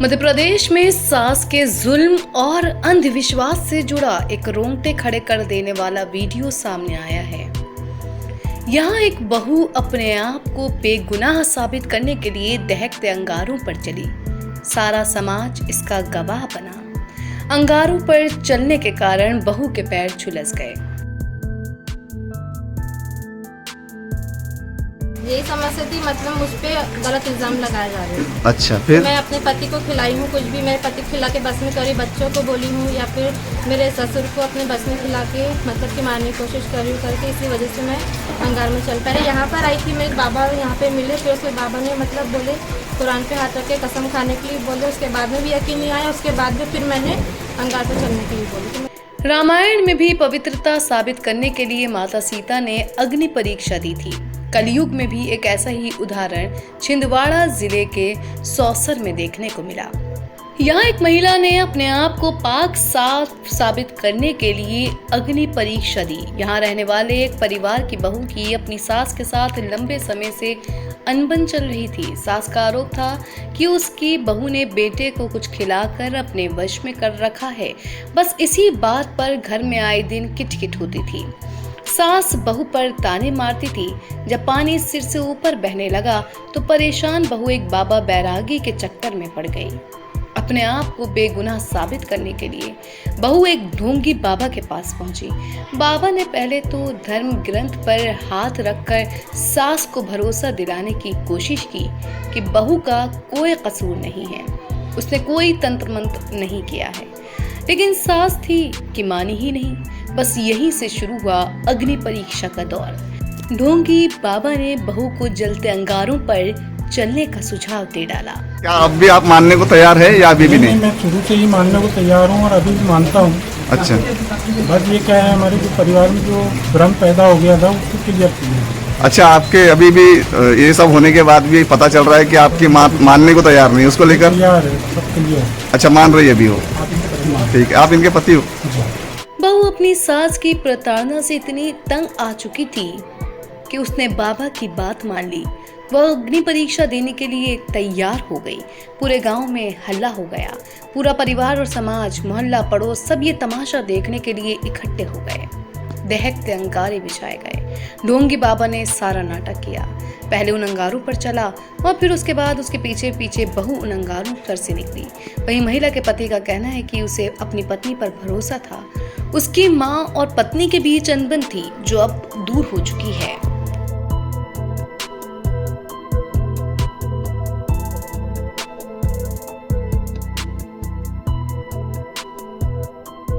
मध्य प्रदेश में सास के जुल्म और अंधविश्वास से जुड़ा एक रोंगटे खड़े कर देने वाला वीडियो सामने आया है। यहाँ एक बहू अपने आप को बेगुनाह साबित करने के लिए दहकते अंगारों पर चली। सारा समाज इसका गवाह बना। अंगारों पर चलने के कारण बहू के पैर झुलस गए। यही समस्या थी, मतलब मुझ पे गलत इल्जाम लगाए जा रहे हैं। अच्छा, फिर मैं अपने पति को खिलाई हूँ, कुछ भी मेरे पति खिला के बस में करी, बच्चों को बोली हूँ या फिर मेरे ससुर को अपने बस में खिला के मतलब कि मारने की कोशिश करी हूँ करके, इसी वजह से मैं अंगार में चल पाई। यहाँ पर आई थी, मेरे बाबा यहाँ पे मिले, फिर उसके बाबा ने मतलब बोले कुरान पे हाथ रख के कसम खाने के लिए बोले। उसके बाद में भी यकीन नहीं आया, उसके बाद में फिर मैंने अंगार पर चलने के लिए बोली। रामायण में भी पवित्रता साबित करने के लिए माता सीता ने अग्नि परीक्षा दी थी। कलयुग में भी एक ऐसा ही उदाहरण छिंदवाड़ा जिले के सौसर में देखने को मिला। यहाँ एक महिला ने अपने आप को पाक साफ साबित करने के लिए अग्नि परीक्षा दी। यहाँ रहने वाले एक परिवार की बहू की अपनी सास के साथ लंबे समय से अनबन चल रही थी। सास का आरोप था कि उसकी बहू ने बेटे को कुछ खिलाकर अपने वश में कर रखा है। बस इसी बात पर घर में आए दिन किटकिट होती थी। सास बहू पर ताने मारती थी। जब पानी सिर से ऊपर बहने लगा तो परेशान बहू एक बाबा बैरागी के चक्कर में पड़ गई। अपने आप को बेगुनाह साबित करने के लिए बहू एक ढोंगी बाबा के पास पहुंची। बाबा ने पहले तो धर्म ग्रंथ पर हाथ रखकर सास को भरोसा दिलाने की कोशिश की कि बहू का कोई कसूर नहीं है, उसने कोई तंत्र मंत्र नहीं किया है, लेकिन सास थी कि मानी ही नहीं। बस यहीं से शुरू हुआ अग्नि परीक्षा का दौर। ढोंगी बाबा ने बहू को जलते अंगारों पर चलने का सुझाव दे डाला। क्या अब भी आप मानने को तैयार है या अभी भी नहीं? मैं शुरू से ही मानने को तैयार हूँ और अभी भी मानता हूँ। अच्छा, बस ये क्या है, हमारे जो परिवार में जो भ्रम पैदा हो गया था उसको क्लियर किया। अच्छा, आपके अभी भी ये सब होने के बाद भी पता चल रहा है कि आपकी मानने को तैयार नहीं, उसको लेकर तैयार है, सब क्लियर। अच्छा, मान रही है अभी हो? ठीक है, आप इनके पति हो? बहू अपनी सास की प्रताड़ना से इतनी तंग आ चुकी थी कि उसने बाबा की बात मान ली। वह अग्नि परीक्षा देने के लिए तैयार हो गई। पूरे गांव में हल्ला हो गया। पूरा परिवार और समाज, मोहल्ला, पड़ोस सब ये तमाशा देखने के लिए इकट्ठे हो गए। दहकते अंगारे बिछाए गए। ढोंगी बाबा ने सारा नाटक किया। पहले उन अंगारों पर चला और फिर उसके बाद उसके पीछे पीछे बहू उन अंगारों पर से निकली। वहीं महिला के पति का कहना है कि उसे अपनी पत्नी पर भरोसा था। उसकी माँ और पत्नी के बीच अनबन थी जो अब दूर हो चुकी है।